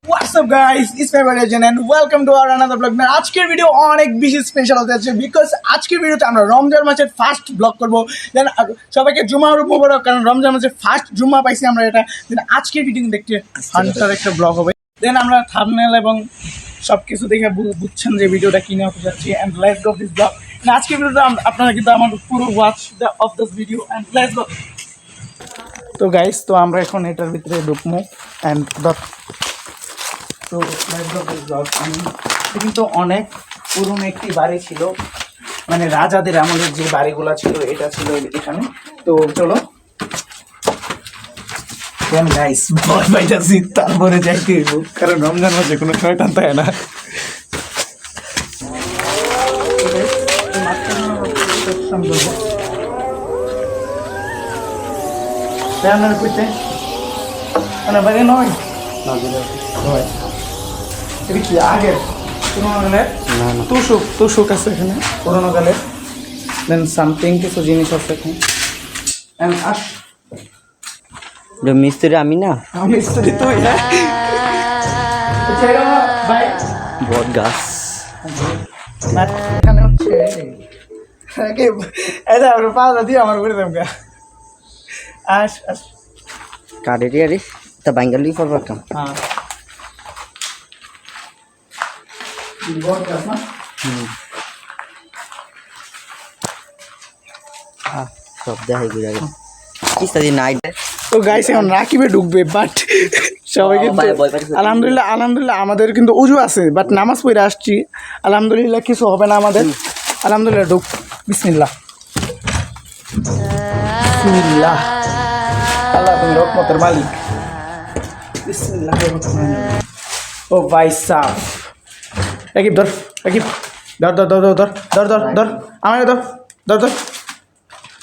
What's up guys, it's my Legend and welcome to our another vlog. আজকের video অনেক বেশি special হতে যাচ্ছে বিকজ আজকের ভিডিওতে আমরা রমজান মাসের ফার্স্ট ব্লগ করব। দেন সবাইকে জুমার মুবারক, কারণ রমজান মাসের ফার্স্ট জুমা পাইছি আমরা এটা। দেন আজকের ভিডিও দেখতে ফান্টার একটা ব্লগ হবে। দেন আমরা থাম্বনেল এবং সব কিছু দেখে বুঝছেন যে ভিডিওটা কিনে হতে যাচ্ছি। And let's go this blog. আজকের ভিডিওটা আপনারা কিন্তু আমার পুরো watch of this video and let's go. তো গাইস, তো আমরা এখন এটার ভিতরে ঢুকবো অ্যান্ড তো কিন্তু অনেক পুরনো একটি বাড়ি ছিল, মানে রাজাদের আমলের যে বাড়িগুলো ছিল এটা ছিল এখানে। তো চলো গাইস, ভয় পাইতাছি তারপরে যাইতে হইব, কারণ রমজান মাসে কোনো শয়তান থাকে না। বাইরে নয় এটা কি আগের পুরোনো কালের? তুষুক আছে এখানে পুরোনো কালের। দেন সামথিং কিছু জিনিস আছে এখানে। মিস্ত্রি আমি না, মিস্ত্রি তুই না? ভাই বট গাছ এখানে হচ্ছে এটা আমরা পাওয়া দিয়ে আমার করে দেব। আস আস কাঠেরি আরে তা বাঙ্গালি করবার কাম। হ্যাঁ বট গাছ না? সব দেখাই ঘুরে কিস্তাদি নাইট। তো গাইস এখন রাকিবে ঢুকবে, বাট সবাই কিন্তু আলহামদুলিল্লাহ আমাদের কিন্তু উজু আছে, বাট নামাজ পড়ে আসছি। আলহামদুলিল্লাহ কিছু হবে না আমাদের। আলহামদুলিল্লাহ ঢুক। বিসমিল্লাহ বিসমিল্লাহ, আল্লাহ তুমি রহমতের মালিক। বিসমিল্লাহ। ও ভাই সাহ, রাকিব ধর, রাকিব ধর ধর ধর ধর ধর ধর ধর আমার ধর ধর ধর।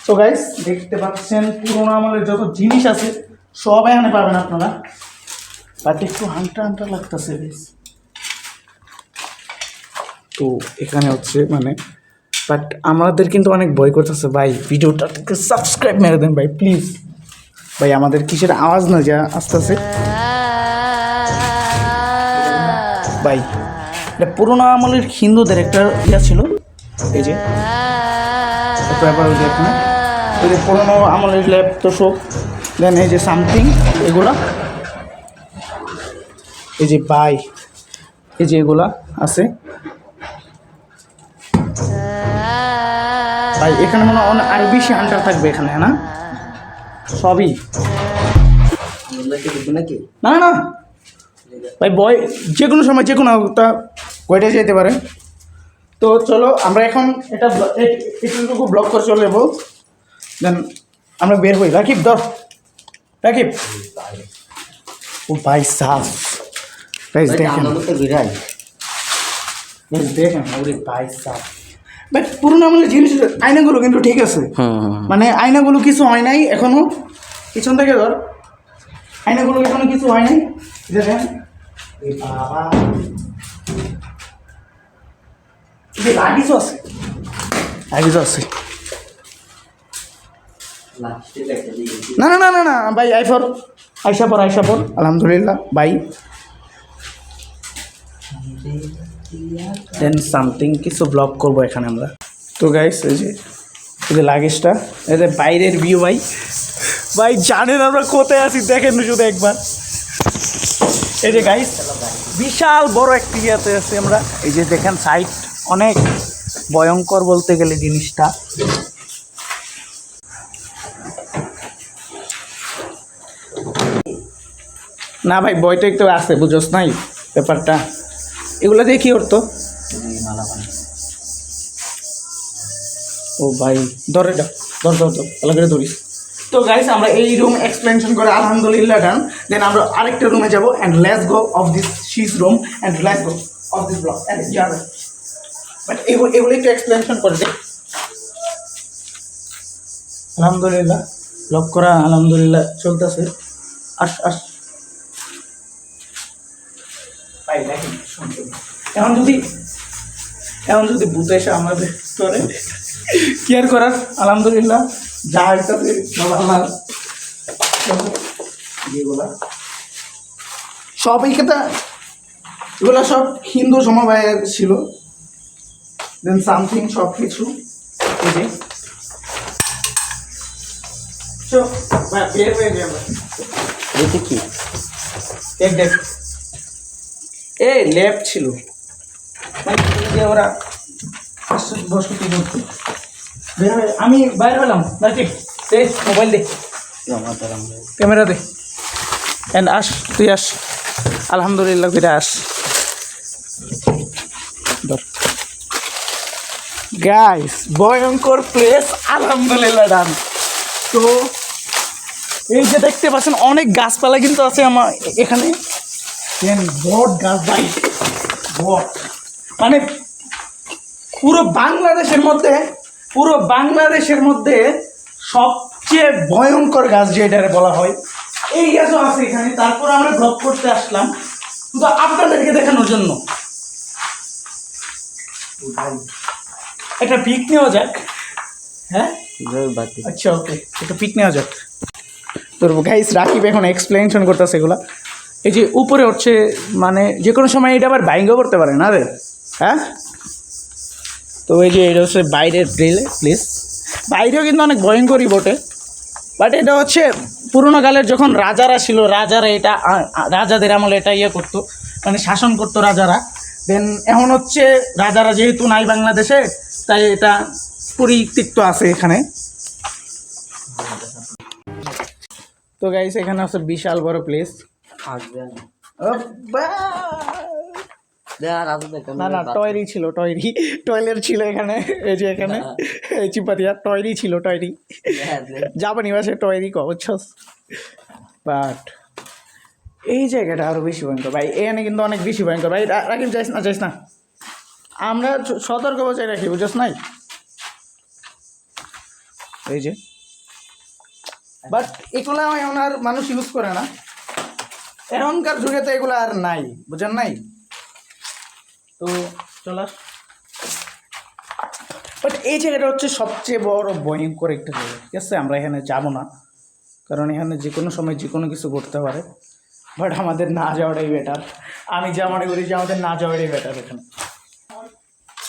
তো গাইস দেখতে পাচ্ছেন পুরোনো আমলের যত জিনিস আছে সব এখানে পাবেন আপনারা, বাট একটু হান্টা লাগতেছে গাইস। তো এখানে হচ্ছে মানে বাট আমাদের কিন্তু অনেক ভয় করতেছে ভাই। ভিডিওটা সাবস্ক্রাইব মেরে দেন ভাই প্লিজ। ভাই আমাদের কিসের আওয়াজ না যা আসতেছে ভাই। এটা পুরোনো আমলের হিন্দুদের একটা ইয়া ছিল, এই যে ব্যাপার এখানে এই যে পুরোনো আমলের ল্যাব তো সব। দেন এই যে সামথিং এগুলা, এই যে বাই, এই যে এগুলা আছে ভাই। এখানে মনে হয় আরো বেশি হান্টার থাকবে এখানে, না সবই নাকি না না ভাই বয় যে কোনো সময় যে কোনো একটা কয়টা যেতে পারে। তো চলো আমরা এখন এটা একটুকু ব্লক করে চলে যাবো। দেন আমরা বের হই। রাকিব ধর, রাকিব। ও ভাই সাফ দেখেন ভাই সাফ। বাট পুরোনো আমলের জিনিস আয়নাগুলো কিন্তু ঠিক আছে, মানে আয়নাগুলো কিছু হয় নাই এখনো। পিছন থেকে ধর, আয়নাগুলো এখনো কিছু হয় নাই। দেখেন বাবা, লাগিসও আছে, লাগিসও আছে। না না না না না ভাই, আয়সা পর আলহামদুলিল্লাহ ভাই। দেন সামথিং কিছু ব্লগ করবো এখানে আমরা। তো গাইস এই যে লাগেজটা, এই যে বাইরের ভিউ ভাই। ভাই জানেন আমরা কোথায় আছি, দেখেন শুধু একবার। এই যে গাইস বিশাল বড় একটা ইয়াতে আছি আমরা। এই যে দেখেন সাইড অনেক ভয়ঙ্কর বলতে গেলে জিনিসটা। না ভাই বইটা একটু আছে, বুঝোস নাই ব্যাপারটা। এগুলো দিয়ে কি করতো? ও ভাই ধরে ধর ধর ধর ভালো করে ধরিস। তো গাইস আমরা এই রুম এক্সপ্লেনেশন করে আলহামদুলিল্লাহ ডান। দেন আমরা আরেকটা রুমে যাবো and let's go of this she's room and let's go of this block and যাবে। বাট এগুলো একটু এক্সপ্লেনেশন করে দে। আলহামদুলিল্লাহ ব্লক করা আলহামদুলিল্লাহ চলতেছে। আস ভাই দেখেন, এখন যদি ভূত এসে আমাদের করে কেয়ার করার, আলহামদুলিল্লাহ যা হইতাছে সব এই কথা এগুলো সব হিন্দু সমবায়ের ছিল। দেন সামথিং সব কিছু এই যে বের হয়ে যাবে। দেখি কি দেখ এই ল্যাব ছিল, মানে ওরা বসতি করতো। আমি বাইরে হলাম নাকি মোবাইল দে, ক্যামেরা দে, এন্ড আস, তুই আস, আলহামদুলিল্লাহ ফিরে আস। গাইস ভয়ঙ্কর প্লেস, আলহামদুলিল্লাহ ডান। তো এই যে দেখতে পাচ্ছেন অনেক গাছপালা কিন্তু আছে আমার এখানে, বট গাছ ভাই, বট মানে পুরো বাংলাদেশের মধ্যে সবচেয়ে ভয়ঙ্কর গাছ যেটারে বলা হয়, এই গাছও আছে এখানে। তারপর আমরা ব্লগ করতে আসলাম শুধু আপনাদেরকে দেখানোর জন্য। একটা পিক নেওয়া যাক, হ্যাঁ আচ্ছা ওকে, একটা পিক নেওয়া যাক। তোর গাইস রাকিব এখন এক্সপ্লেনেশন করতেছে এগুলা। এই যে উপরে হচ্ছে মানে যে কোনো সময় এটা আবার বাইঙ্গও করতে পারে না রে, হ্যাঁ। তো এই যে এটা হচ্ছে বাইরের প্লেস, বাইরেও কিন্তু অনেক ভয়ঙ্করই বটে, বাট এটা হচ্ছে পুরোনো কালের যখন রাজারা ছিল, রাজারা এটা রাজাদের আমলে এটা ইয়ে করতো, মানে শাসন করতো রাজারা। দেন এখন হচ্ছে রাজারা যেহেতু নাই বাংলাদেশে, তাই এটা পরিত্যক্ত আছে এখানে। তো গাইস এখানে আছে বিশাল বড় প্লেস। না না টয়রি ছিল, টয়লেট ছিল এখানে। এই যে এখানে এই চিপাতিয়া টয়রি ছিল, টয়রি জাপানি ভাষায় টয়রি বুঝছস। বাট এই জায়গাটা আরো বেশি ভয়ঙ্কর ভাই, এখানে কিন্তু অনেক বেশি ভয়ঙ্কর ভাই। রাকিব যাইস না, আমরা সতর্ক বজায় রাখি, বুঝছস নাই। এই যে বাট এগুলা এখন আর মানুষ ইউজ করে না, এখনকার যুগে তো এগুলো আর নাই, বুঝেন নাই। তো চলার বাট এই জায়গাটা হচ্ছে সবচেয়ে বড় ভয়ঙ্কর একটা জায়গা, ঠিক আছে। আমরা এখানে যাব না, কারণ এখানে যে কোনো সময় যে কোনো কিছু করতে পারে। বাট আমাদের না যাওয়াটাই বেটার। আমি যা মনে করি যে আমাদের না যাওয়াটাই বেটার। এখানে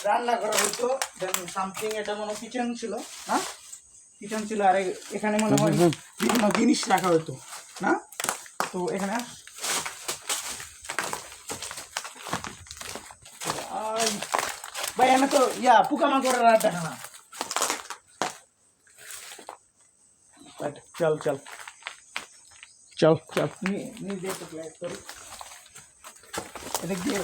রান্না করা হতো, দেন সামথিং এটা মনে কিচেন ছিল না, কিচেন ছিল। আর এখানে মনে হয় বিভিন্ন জিনিস রাখা হতো না। তো এখানে ভাই এখানে তো পোকামাকড়ের আর দেখা না। চল চল চল চল নিজে একটু প্ল্যান করি। এদিক দিয়ে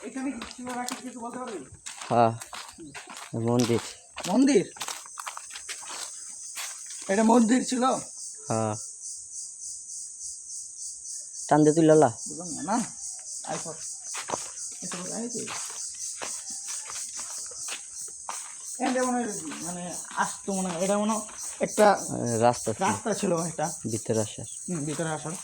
এখানে কিছু রাখি, কিছু বলতে পারবি? হ্যাঁ মন্দির, মন্দির, এটা মন্দির ছিল। হ্যাঁ টান্দে তুই ললা বুঝলাম না আইফোন মানে আসতো মনে হয়, এটা মনে একটা রাস্তা ছিল, এটা ভিতরে আসার।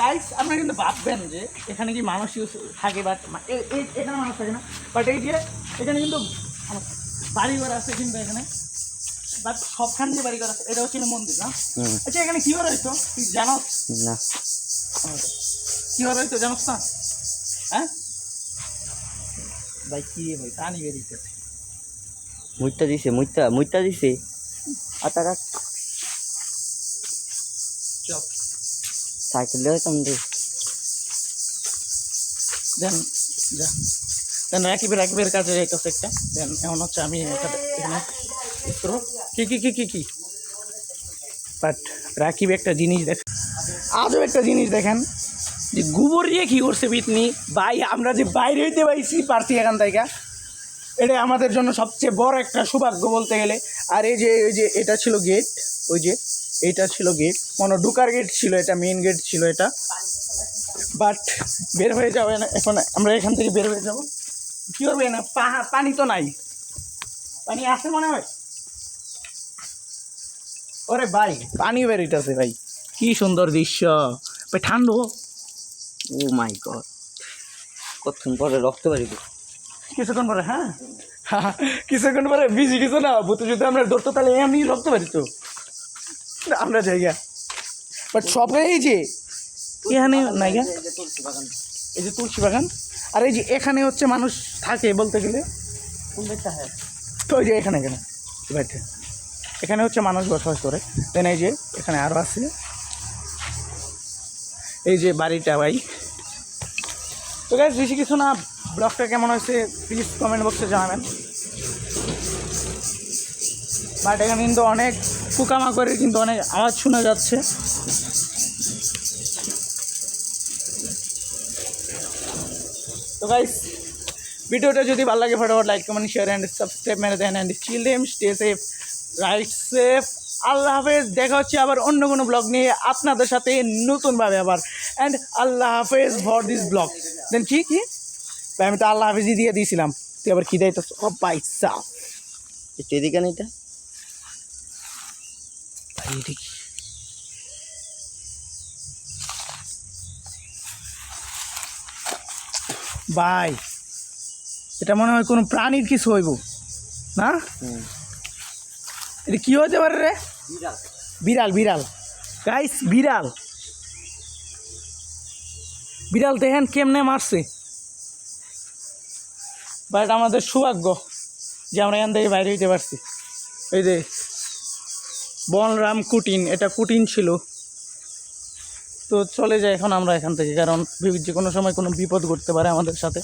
গাইস আপনারা কিন্তু ভাববেন যে এখানে কি মানুষ থাকে, বাট এখানে মানুষ থাকে না। বাট এই যে এখানে কিন্তু বাড়িঘর আছে কিন্তু এখানে, বাট সবখান দিয়ে বাড়িঘর আছে। এটা হচ্ছে মন্দির না। আচ্ছা এখানে কি বার হইতো তুই জানো না? কি বার হইতো জানোস না? হ্যাঁ ভাই কি ভাই পানি বেরিয়েছে, মুইতা দিছে আর টাকা সাইকেল দেন রাকিবের কাজে যাইতেছে একটা। দেন এমন হচ্ছে আমি এখানে কি বাট রাকিব একটা জিনিস আজও একটা জিনিস দেখেন যে গোবর দিয়ে কী করছে বিতনি ভাই। আমরা যে বাইরে হইতে পারছি এখান থেকে, এটা আমাদের জন্য সবচেয়ে বড় একটা সৌভাগ্য বলতে গেলে। আর এই যে এটা ছিল গেট, ওই যে এইটা ছিল গেট, মনে ঢুকার গেট ছিল, এটা মেইন গেট ছিল এটা। বাট বের হয়ে যাবে না এখন, আমরা এখান থেকে বের হয়ে যাব। কী করবে না, পানি তো নাই, পানি আছে মনে হয়। ওরে ভাই পানি বেরিতেছে ভাই, কি সুন্দর দৃশ্য ভাই, ঠান্ডা। ও মাই গড, কতক্ষণ পরে রক্ত বাড়িব। কিছুক্ষণ পরে, হ্যাঁ কিছুক্ষণ পরে বিজি কিছু না ভূতে যদি আমরা ধরতো তাহলে এমনি রক্ত পারিত আমরা জায়গা। বাট সবে এই যে এখানে নাইগা, এই যে তুলসী বাগান, আর এই যে এখানে হচ্ছে মানুষ থাকে বলতে গেলে, তো ওই যে এখানে এখানে বাড়িতে এখানে হচ্ছে মানুষ বসবাস করে। দেন এই যে এখানে আরও আছে, এই যে বাড়িটা ভাই। তো গাইস বেশি কিছু না, ব্লগটা কেমন হয়েছে প্লিজ কমেন্ট বক্সে জানাবেন। বাট এখানে কিন্তু অনেক পোকামাকড়ের কিন্তু অনেক আওয়াজ শোনা যাচ্ছে। তো গাইস ভিডিওটা যদি ভালো লাগে ফটাফট like comment share and subscribe মেরে দেন and children stay safe, right safe. আল্লাহ হাফেজ, দেখা হচ্ছে আবার অন্য কোনো ব্লগ নিয়ে আপনাদের সাথে নতুনভাবে আবার। অ্যান্ড আল্লাহ হাফেজ ফর দিস ব্লগ। দেন কি ভাই, আমি তো আল্লাহ হাফেজই দিয়ে দিয়েছিলাম, তুই আবার কি দেয় তো সব পাইসা একটু এদিকে না, এটা ভাই, এটা মনে হয় কোনো প্রাণীর কিছু হইব না? এটা কি হতে পারে রে? বিড়াল, বিড়াল গাইস, বিড়াল। বিড়াল দেখেন কেমনে মারছে। বাট আমাদের সৌভাগ্য যে আমরা এখান থেকে বাইরে হইতে পারছি। এই যে বনরাম কুটিন, এটা কুটিন ছিল, তো চলে যাই এখন আমরা এখান থেকে, কারণ যে কোনো সময় কোনো বিপদ ঘটতে পারে আমাদের সাথে।